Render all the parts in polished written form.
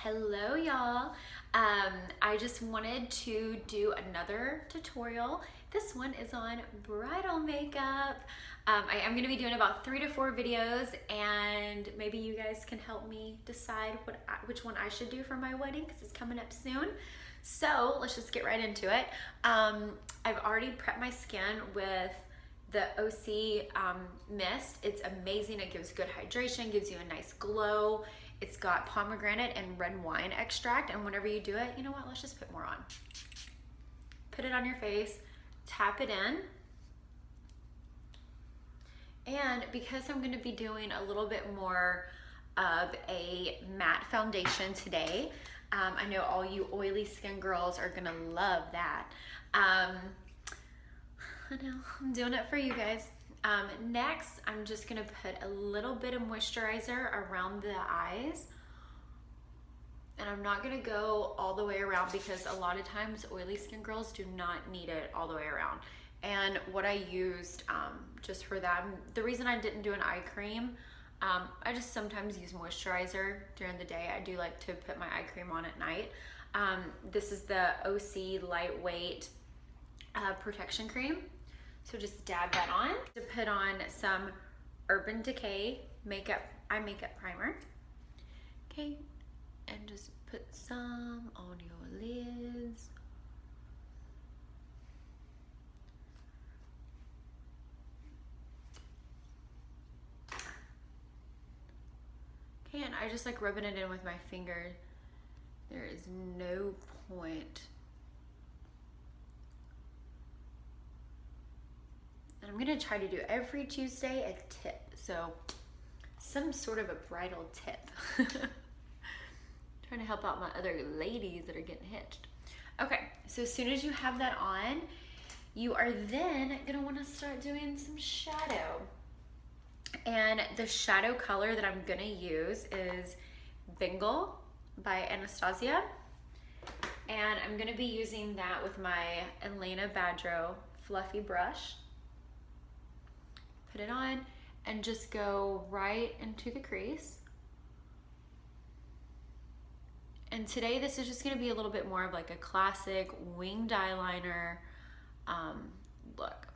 Hello y'all. I just wanted to do another tutorial. This one is on bridal makeup. I am going to be doing about 3 to 4 videos, and maybe you guys can help me decide which one I should do for my wedding because it's coming up soon. So let's just get right into it. I've already prepped my skin with the OC mist. It's amazing. It gives good hydration, gives you a nice glow. It's got pomegranate and red wine extract, and whenever you do it, you know what, let's just put more on. Put it on your face, tap it in. And because I'm gonna be doing a little bit more of a matte foundation today, I know all you oily skin girls are gonna love that. I know, I'm doing it for you guys. Next, I'm just gonna put a little bit of moisturizer around the eyes. And I'm not gonna go all the way around because a lot of times oily skin girls do not need it all the way around. And what I used just for that, the reason I didn't do an eye cream, I just sometimes use moisturizer during the day. I do like to put my eye cream on at night. This is the OC Lightweight Protection Cream. So just dab that on. To put on some Urban Decay eye makeup primer. Okay, and just put some on your lids. Okay, and I just like rubbing it in with my finger. There is no point. And I'm gonna try to do every Tuesday a tip. So some sort of a bridal tip. Trying to help out my other ladies that are getting hitched. Okay, so as soon as you have that on, you are then gonna wanna start doing some shadow. And the shadow color that I'm gonna use is Bengal by Anastasia. And I'm gonna be using that with my Elena Badro fluffy brush. Put it on and just go right into the crease. And today this is just gonna be a little bit more of like a classic winged eyeliner look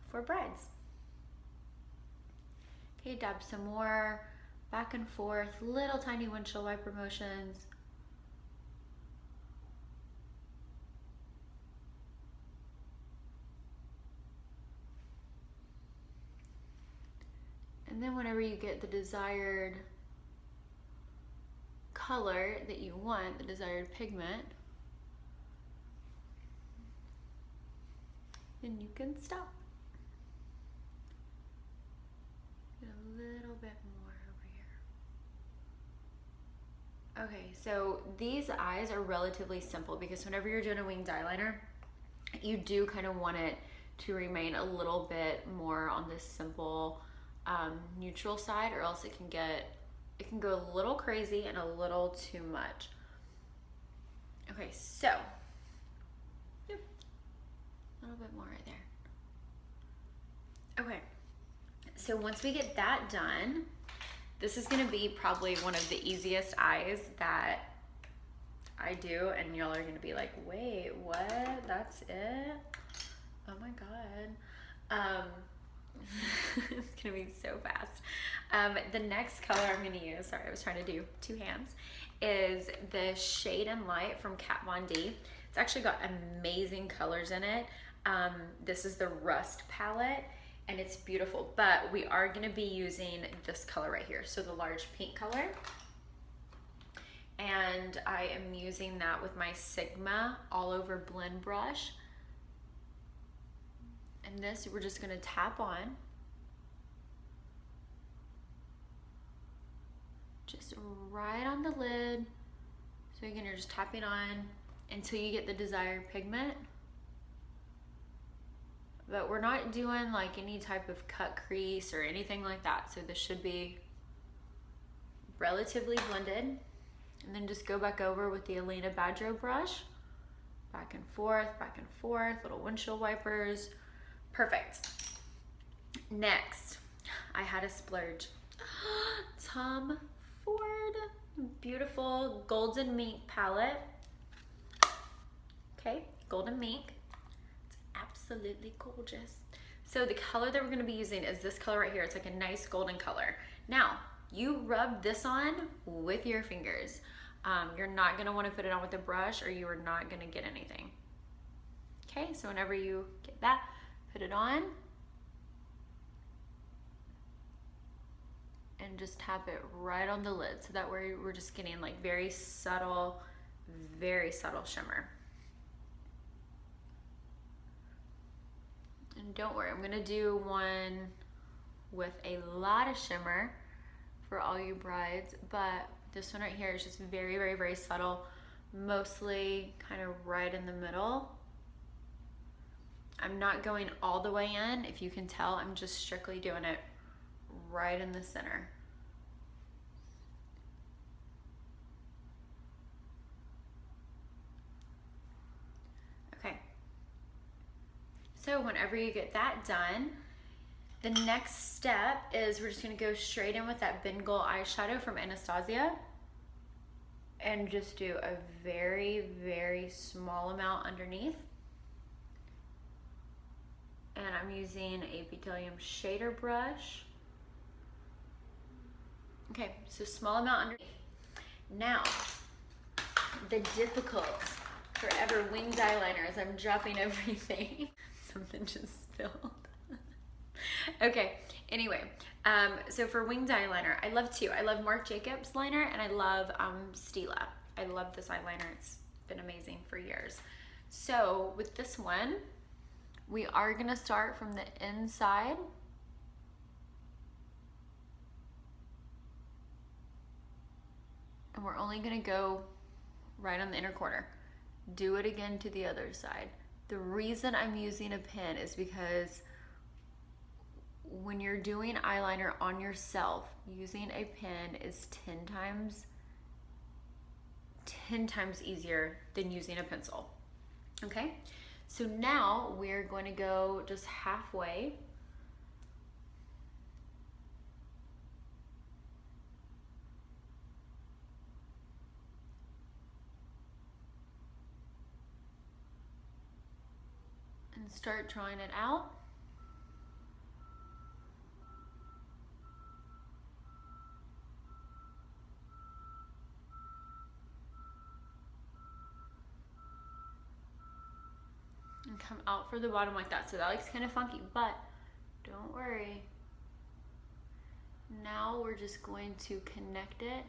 for brides. Okay, dab some more, back and forth, little tiny windshield wiper motions. And then whenever you get the desired color that you want, the desired pigment, then you can stop. Get a little bit more over here. Okay, so these eyes are relatively simple because whenever you're doing a winged eyeliner, you do kind of want it to remain a little bit more on this simple neutral side, or else it can go a little crazy and a little too much. Okay, so yep, a little bit more right there. Okay, so once we get that done, this is gonna be probably one of the easiest eyes that I do, and y'all are gonna be like, wait, what? That's it? Oh my God. It's gonna be so fast. The next color I'm gonna use, sorry, I was trying to do 2 hands, is the Shade and Light from Kat Von D. It's actually got amazing colors in it. This is the Rust palette, and it's beautiful, but we are gonna be using this color right here, so the large pink color. And I am using that with my Sigma All Over Blend brush. And this we're just gonna tap on. Just right on the lid. So again, you're just tapping on until you get the desired pigment. But we're not doing like any type of cut crease or anything like that. So this should be relatively blended. And then just go back over with the Elena Badro brush. Back and forth, little windshield wipers. Perfect. Next, I had a splurge. Tom Ford. beautiful Golden Mink palette. Okay, Golden Mink. It's absolutely gorgeous. So the color that we're gonna be using is this color right here. It's like a nice golden color. Now, you rub this on with your fingers. You're not gonna wanna put it on with a brush or you are not gonna get anything. Okay, so whenever you get that, put it on and just tap it right on the lid. So that way we're just getting like very subtle shimmer. And don't worry, I'm gonna do one with a lot of shimmer for all you brides, but this one right here is just very subtle, mostly kind of right in the middle. I'm not going all the way in. If you can tell, I'm just strictly doing it right in the center. Okay. So whenever you get that done, the next step is we're just gonna go straight in with that Bengal eyeshadow from Anastasia and just do a very small amount underneath. And I'm using a Petroleum shader brush. Okay, so small amount underneath. Now, the difficult forever winged eyeliner as I'm dropping everything. Something just spilled. Okay, anyway, so for winged eyeliner, I love two. I love Marc Jacobs liner and I love Stila. I love this eyeliner. It's been amazing for years. So with this one, we are gonna start from the inside. And we're only gonna go right on the inner corner. Do it again to the other side. The reason I'm using a pen is because when you're doing eyeliner on yourself, using a pen is 10 times easier than using a pencil. Okay, so now we're going to go just halfway. And start drawing it out. And come out for the bottom like that. So that looks kind of funky, but don't worry. Now we're just going to connect it.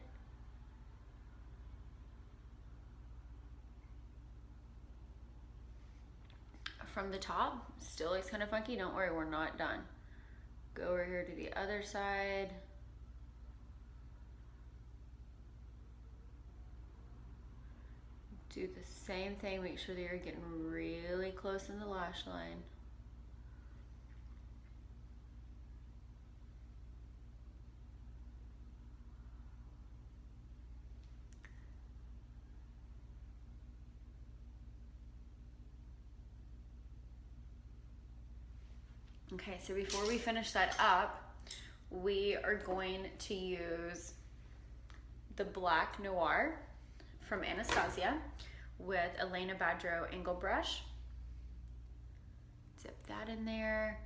From the top. Still looks kind of funky. Don't worry, we're not done. Go over here to the other side. Do the same thing. Make sure that you're getting really close in the lash line. Okay, so before we finish that up, we are going to use the Black Noir from Anastasia with Elena Badro angle brush. Dip that in there,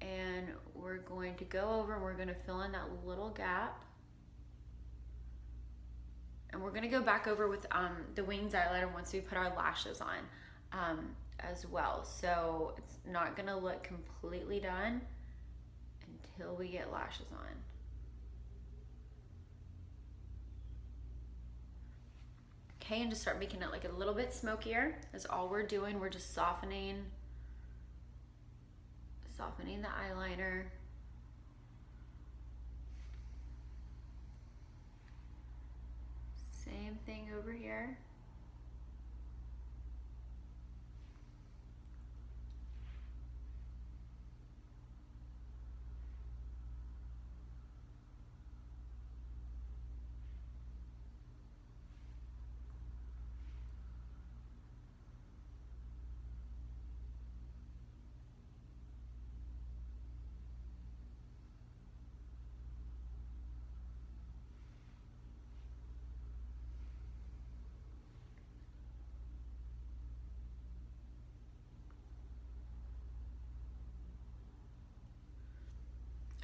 and we're going to go over and we're going to fill in that little gap. And we're going to go back over with the winged eyeliner once we put our lashes on as well. So it's not going to look completely done until we get lashes on. Okay, and just start making it like a little bit smokier. That's all we're doing. We're just softening the eyeliner. Same thing over here.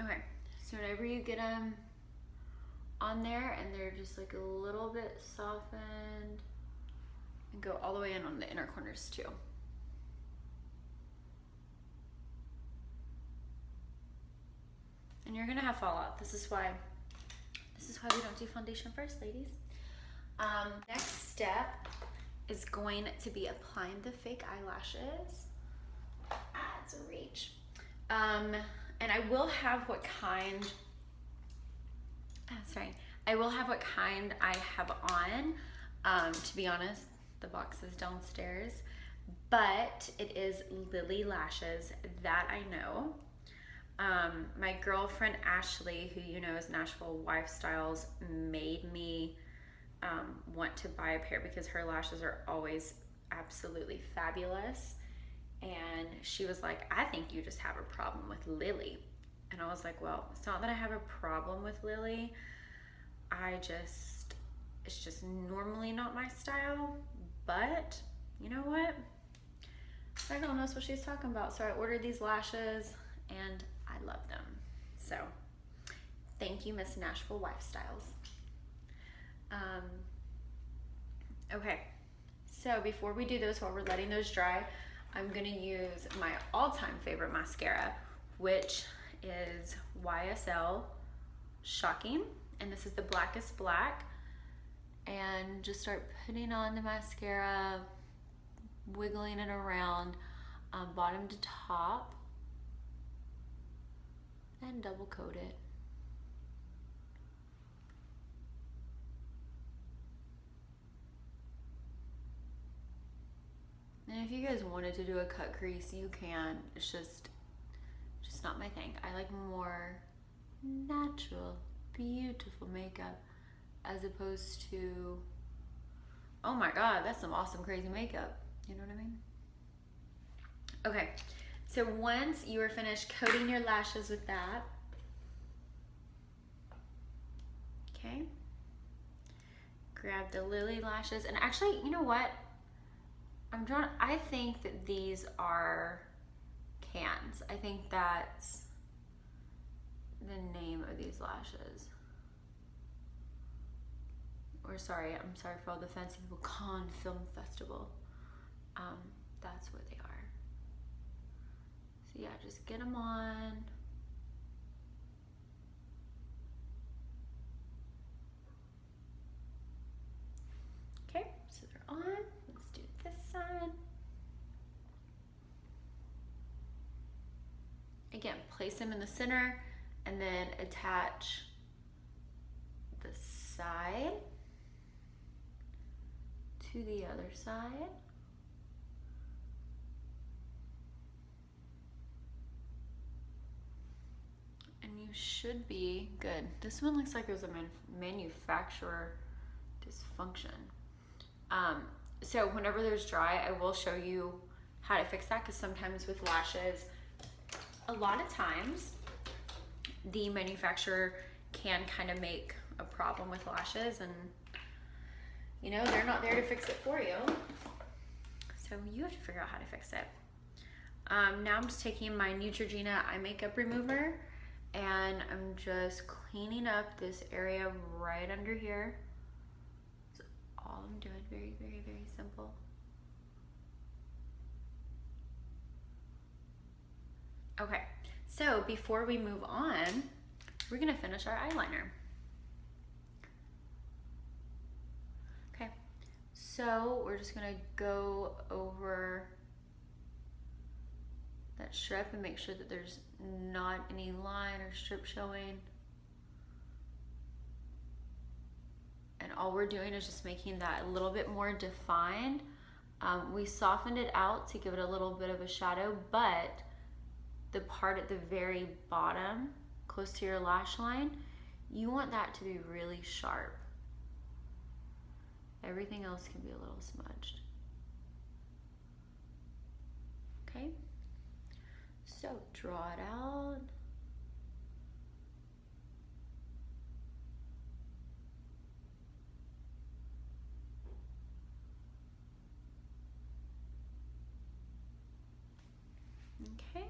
Okay, so whenever you get them on there and they're just like a little bit softened, and go all the way in on the inner corners too. And you're gonna have fallout. This is why we don't do foundation first, ladies. Next step is going to be applying the fake eyelashes. It's a reach. And I will have what kind I have on. To be honest, the box is downstairs, but it is Lily lashes that I know. My girlfriend Ashley, who you know is Nashville Wife Styles, made me want to buy a pair because her lashes are always absolutely fabulous. And she was like, I think you just have a problem with Lily. And I was like, well, it's not that I have a problem with Lily. It's just normally not my style. But you know what? I don't know what she's talking about. So I ordered these lashes and I love them. So thank you, Miss Nashville Wife Styles. Okay, so before we do those, while we're letting those dry, I'm gonna use my all-time favorite mascara, which is YSL Shocking, and this is the Blackest Black. And just start putting on the mascara, wiggling it around, bottom to top, and double coat it. And if you guys wanted to do a cut crease, you can. It's just not my thing. I like more natural, beautiful makeup as opposed to, oh my God, that's some awesome, crazy makeup. You know what I mean? Okay, so once you are finished coating your lashes with that, okay, grab the Lily lashes. And actually, you know what? I think that these are cans. I think that's the name of these lashes. Or sorry, I'm sorry for all the fancy people, Cannes Film Festival. That's what they are. So yeah, just get them on. Okay, so they're on. Let's do this side. Again, place them in the center and then attach the side to the other side. And you should be good. This one looks like there's a manufacturer dysfunction. So whenever there's dry, I will show you how to fix that, because sometimes with lashes, a lot of times the manufacturer can kind of make a problem with lashes, and you know, they're not there to fix it for you. So you have to figure out how to fix it. Now I'm just taking my Neutrogena eye makeup remover and I'm just cleaning up this area right under here. That's all I'm doing. Very, very, very simple. Okay, so before we move on, we're gonna finish our eyeliner. Okay, so we're just gonna go over that strip and make sure that there's not any line or strip showing. And all we're doing is just making that a little bit more defined. We softened it out to give it a little bit of a shadow, but the part at the very bottom, close to your lash line, you want that to be really sharp. Everything else can be a little smudged. Okay, so draw it out. Okay.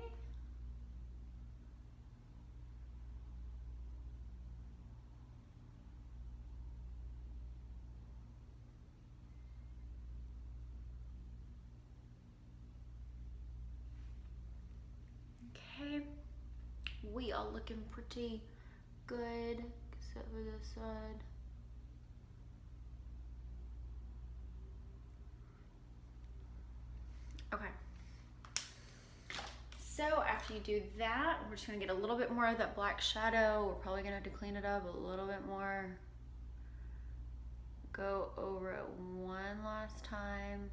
we all looking pretty good, except for this side. Okay. So after you do that, we're just gonna get a little bit more of that black shadow. We're probably gonna have to clean it up a little bit more. Go over it one last time.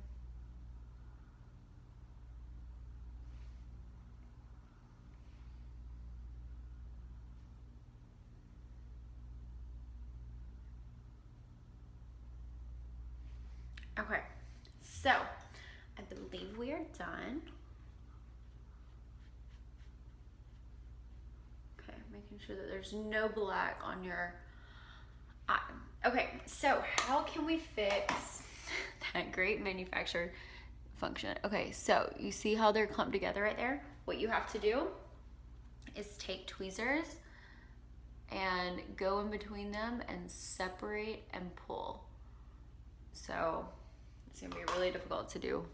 Okay, so I believe we are done. Okay, making sure that there's no black on your eye. Okay, so how can we fix that great manufactured function? Okay, so you see how they're clumped together right there? What you have to do is take tweezers and go in between them and separate and pull. So it's gonna be really difficult to do.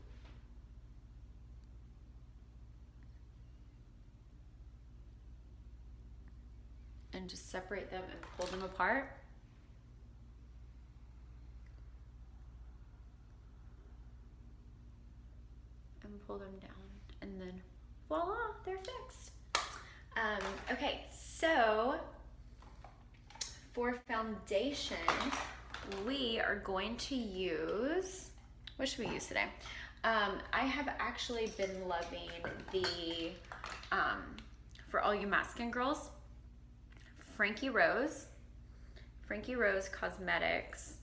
And just separate them and pull them apart. And pull them down, and then voila, they're fixed. Okay, so for foundation, we are going to use, what should we use today? I have actually been loving the, for all you matte skin girls, Frankie Rose Cosmetics.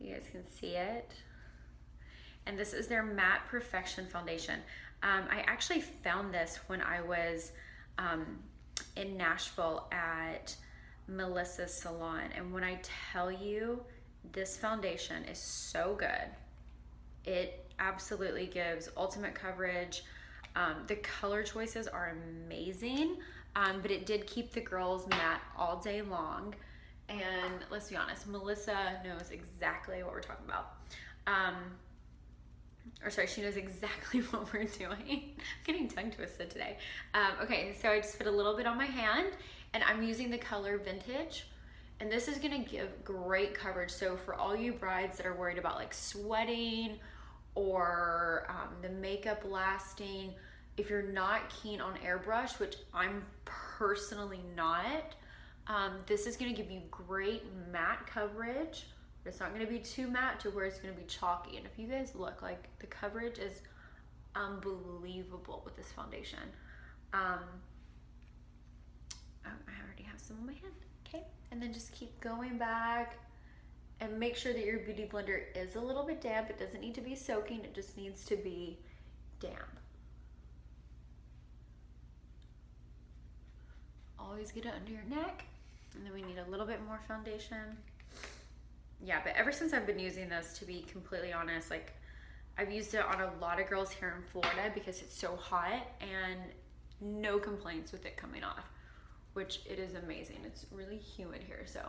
You guys can see it. And this is their Matte Perfection Foundation. I actually found this when I was in Nashville at Melissa's salon. And when I tell you, this foundation is so good. It absolutely gives ultimate coverage. The color choices are amazing, but it did keep the girls matte all day long. And let's be honest, Melissa knows exactly what we're talking about. Or sorry, she knows exactly what we're doing. I'm getting tongue twisted today. Okay, so I just put a little bit on my hand, and I'm using the color Vintage. And this is gonna give great coverage. So for all you brides that are worried about like sweating or the makeup lasting, if you're not keen on airbrush, which I'm personally not, this is gonna give you great matte coverage. It's not gonna be too matte to where it's gonna be chalky. And if you guys look, like the coverage is unbelievable with this foundation. Oh, I already have some on my hand. Okay, and then just keep going back and make sure that your beauty blender is a little bit damp. It doesn't need to be soaking, it just needs to be damp. Always get it under your neck, and then we need a little bit more foundation. Yeah, but ever since I've been using this, to be completely honest, like I've used it on a lot of girls here in Florida because it's so hot, and no complaints with it coming off, which it is amazing. It's really humid here, so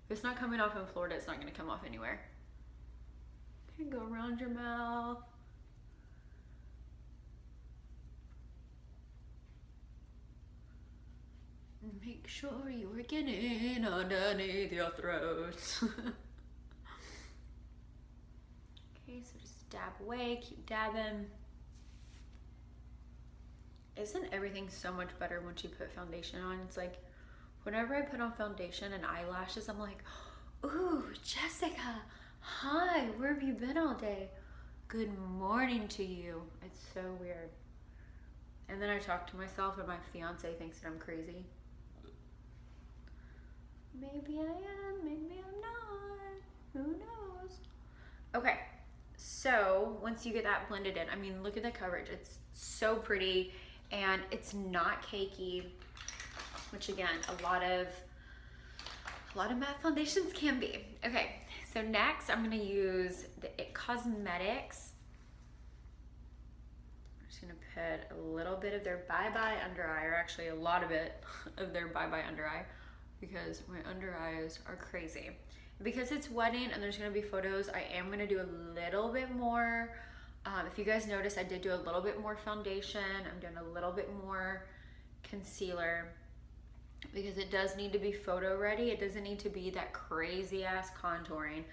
if it's not coming off in Florida, it's not gonna come off anywhere. Okay, go around your mouth. Make sure you are getting underneath your throat. Okay, so just dab away, keep dabbing. Isn't everything so much better once you put foundation on? It's like, whenever I put on foundation and eyelashes, I'm like, ooh, Jessica, hi, where have you been all day? Good morning to you. It's so weird. And then I talk to myself and my fiance thinks that I'm crazy. Maybe I am, maybe I'm not. Who knows? Okay, so once you get that blended in, I mean, look at the coverage. It's so pretty and it's not cakey, which again, a lot of matte foundations can be. Okay, so next I'm gonna use the It Cosmetics. I'm just gonna put a little bit of their Bye Bye Under Eye, or actually a lot of it of their Bye Bye Under Eye, because my under eyes are crazy. Because it's wedding and there's gonna be photos, I am gonna do a little bit more. If you guys notice, I did do a little bit more foundation. I'm doing a little bit more concealer because it does need to be photo ready. It doesn't need to be that crazy ass contouring,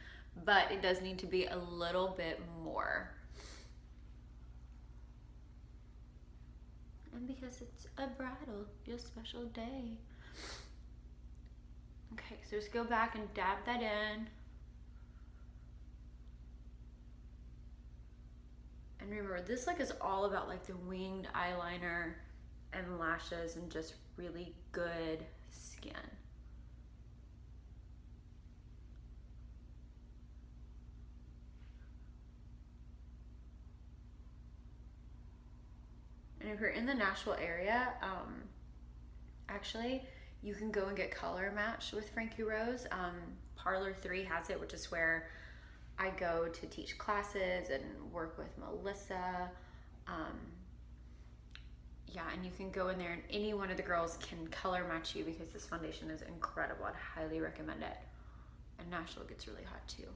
but it does need to be a little bit more. And because it's a bridal, your special day. Okay, so just go back and dab that in. And remember, this like is all about like the winged eyeliner and lashes and just really good skin. And if you're in the Nashville area, actually, you can go and get color matched with Frankie Rose. Parlor 3 has it, which is where I go to teach classes and work with Melissa. Yeah, and you can go in there and any one of the girls can color match you because this foundation is incredible. I'd highly recommend it. And Nashville gets really hot too.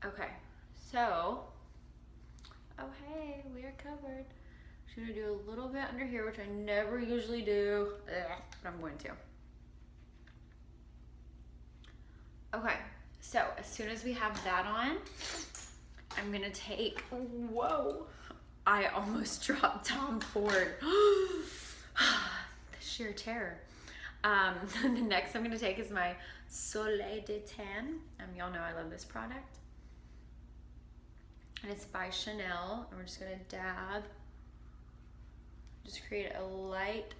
Okay, so, oh hey, we are covered. I'm gonna do a little bit under here, which I never usually do, but I'm going to. Okay, so as soon as we have that on, I'm gonna take, whoa, I almost dropped Tom Ford. The sheer terror. The next I'm gonna take is my Soleil de Tan. Y'all know I love this product. And it's by Chanel, and we're just gonna dab. Just create a light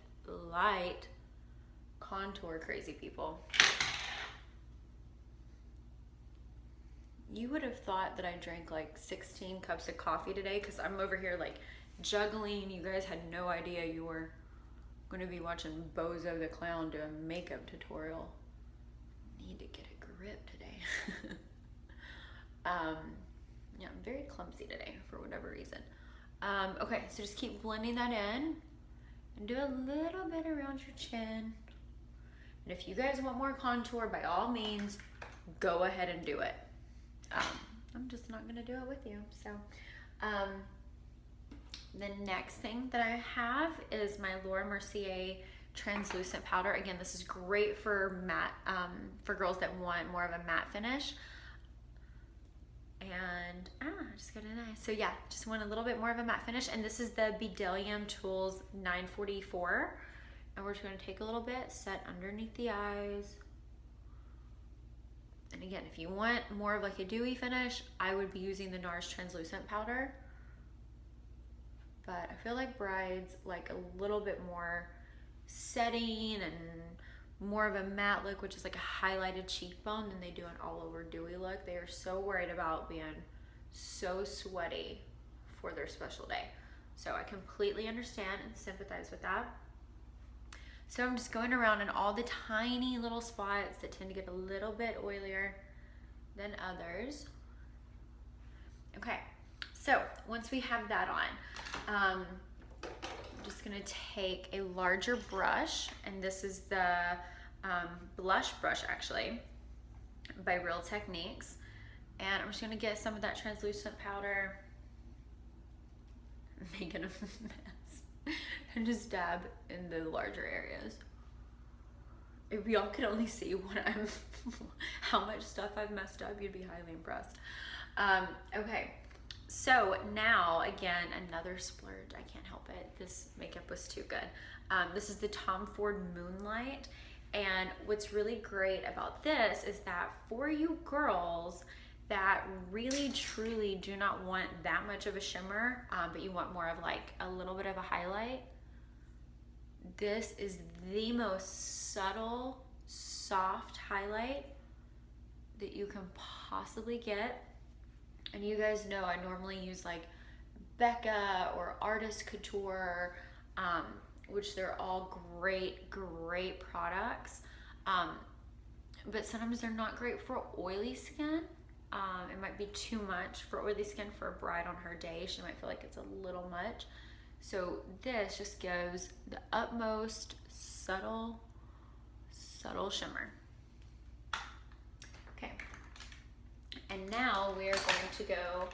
contour, crazy people. You would have thought that I drank like 16 cups of coffee today because I'm over here like juggling. You guys had no idea you were gonna be watching Bozo the Clown do a makeup tutorial. Need to get a grip today. Yeah, I'm very clumsy today for whatever reason. Okay, so just keep blending that in and do a little bit around your chin. And if you guys want more contour, by all means, go ahead and do it. I'm just not gonna do it with you. So, the next thing that I have is my Laura Mercier translucent powder. Again, this is great for matte, for girls that want more of a matte finish. And just got a nice. So yeah, just want a little bit more of a matte finish. And this is the Bdellium Tools 944. And we're just gonna take a little bit, set underneath the eyes. And again, if you want more of like a dewy finish, I would be using the NARS translucent powder. But I feel like brides like a little bit more setting and more of a matte look, which is like a highlighted cheekbone, than they do an all over dewy look. They are so worried about being so sweaty for their special day. So I completely understand and sympathize with that. So I'm just going around in all the tiny little spots that tend to get a little bit oilier than others. Okay, so once we have that on, I'm just gonna take a larger brush, and this is the blush brush actually by Real Techniques, and I'm just gonna get some of that translucent powder, making a mess, and just dab in the larger areas. If y'all could only see what how much stuff I've messed up, you'd be highly impressed. Okay, so now again, another splurge. I can't help it. This makeup was too good. This is the Tom Ford Moonlight. And what's really great about this is that for you girls that really truly do not want that much of a shimmer, but you want more of like a little bit of a highlight, this is the most subtle, soft highlight that you can possibly get. And you guys know I normally use like Becca or Artist Couture, which they're all great products. But sometimes they're not great for oily skin. It might be too much for oily skin for a bride on her day. She might feel like it's a little much. So this just gives the utmost subtle shimmer. Okay, And now we are going to go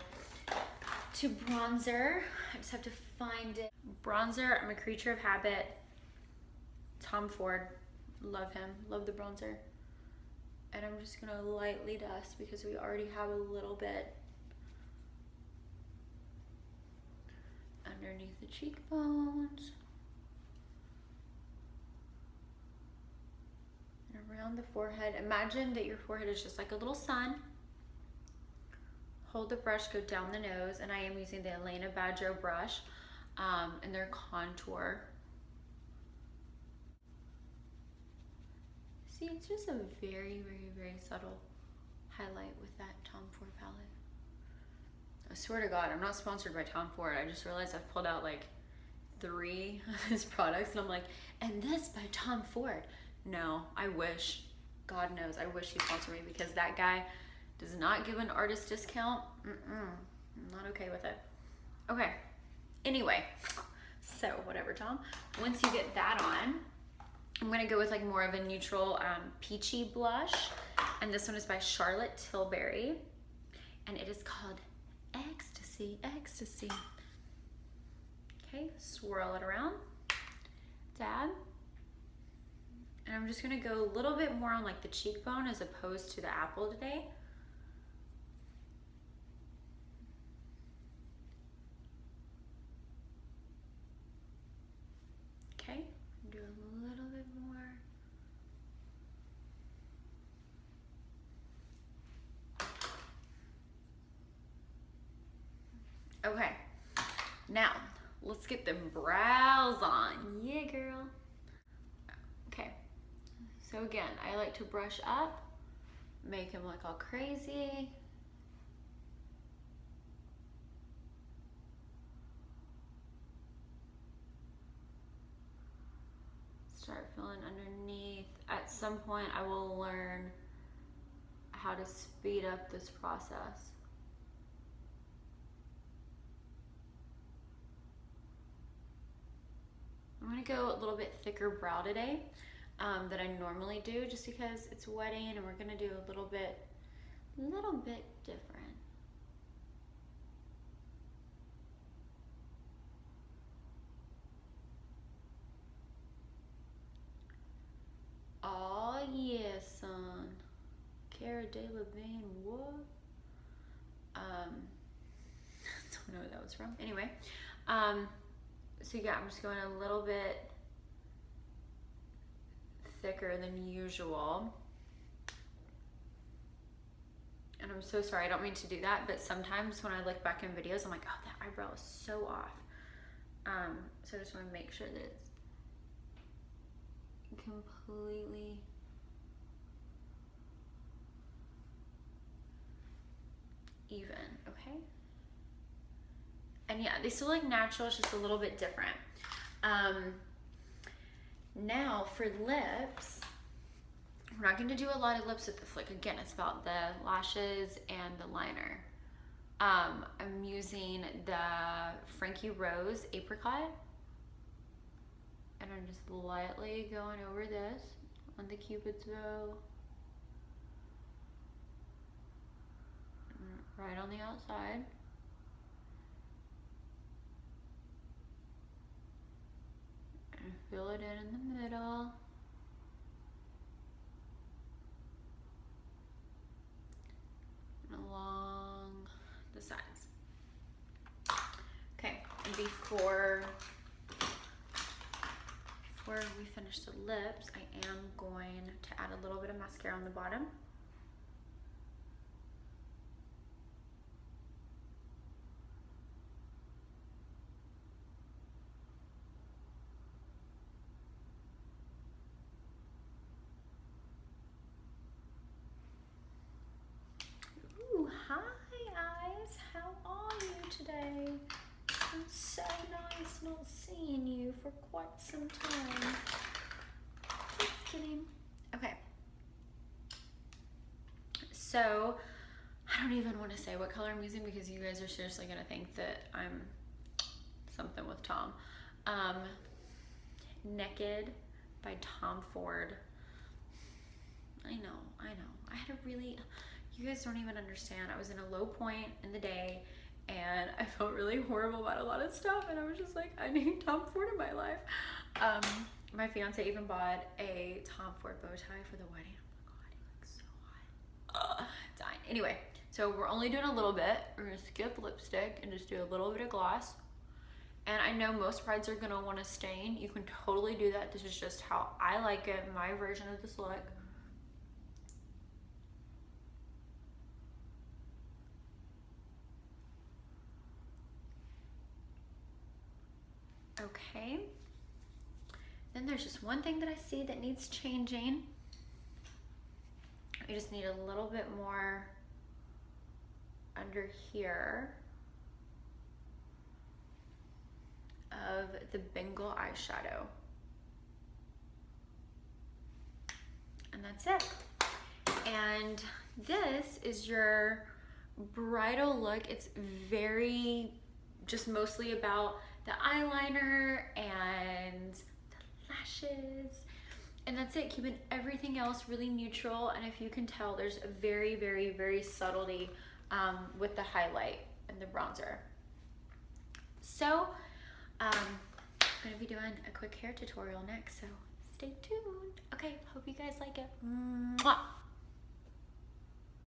to bronzer. I just have to find it. Bronzer, I'm a creature of habit. Tom Ford, love him, love the bronzer. And I'm just gonna lightly dust because we already have a little bit underneath the cheekbones. And around the forehead. Imagine that your forehead is just like a little sun. Hold the brush, go down the nose, and I am using the Elena Badger brush in their contour. See, it's just a very, very, very subtle highlight with that Tom Ford palette. I swear to God, I'm not sponsored by Tom Ford. I just realized I've pulled out like 3 of his products and I'm like, and this by Tom Ford. No, I wish, God knows, I wish he sponsored me because that guy does not give an artist discount. I'm not okay with it. Okay, anyway, so whatever, Tom. Once you get that on, I'm gonna go with like more of a neutral peachy blush. And this one is by Charlotte Tilbury. And it is called Ecstasy, Ecstasy. Okay, swirl it around, dab. And I'm just gonna go a little bit more on like the cheekbone as opposed to the apple today. Okay, do a little bit more. Okay, now let's get the brows on. Yeah, girl. Okay, so again, I like to brush up, make him look all crazy. Start filling underneath. At some point, I will learn how to speed up this process. I'm gonna go a little bit thicker brow today than I normally do, just because it's wedding and we're gonna do a little bit different. Oh yeah, son. Cara Delevingne, what? Don't know where that was from. Anyway, so yeah, I'm just going a little bit thicker than usual. And I'm so sorry, I don't mean to do that, but sometimes when I look back in videos, I'm like, oh, that eyebrow is so off. So I just want to make sure that it's completely even, okay? And yeah, they still look natural, it's just a little bit different. Now for lips, we're not going to do a lot of lips with this look. Again, it's about the lashes and the liner. I'm using the Frankie Rose Apricot, and I'm just lightly going over this on the Cupid's bow, right on the outside. And fill it in the middle. And along the sides. Okay, and before we finish the lips, I am going to add a little bit of mascara on the bottom. Ooh, hi eyes, how are you today? It's so nice not seeing you for quite some time. Just kidding. Okay. So, I don't even want to say what color I'm using because you guys are seriously going to think that I'm something with Tom. Naked by Tom Ford. I know. I had a really, You guys don't even understand. I was in a low point in the day and I felt really horrible about a lot of stuff, and I was just like, I need Tom Ford in my life. My fiance even bought a Tom Ford bow tie for the wedding. Oh my god, he looks so hot. Dying. Anyway, so we're only doing a little bit. We're gonna skip lipstick and just do a little bit of gloss. And I know most brides are gonna want to stain. You can totally do that. This is just how I like it, my version of this look. Okay. Then there's just one thing that I see that needs changing. We just need a little bit more under here of the Bengal eyeshadow. And that's it. And this is your bridal look. It's very just mostly about the eyeliner and the lashes, and that's it. Keeping everything else really neutral, and if you can tell, there's a very, very, very subtlety with the highlight and the bronzer. So I'm gonna be doing a quick hair tutorial next, so stay tuned. Okay, hope you guys like it. Mwah.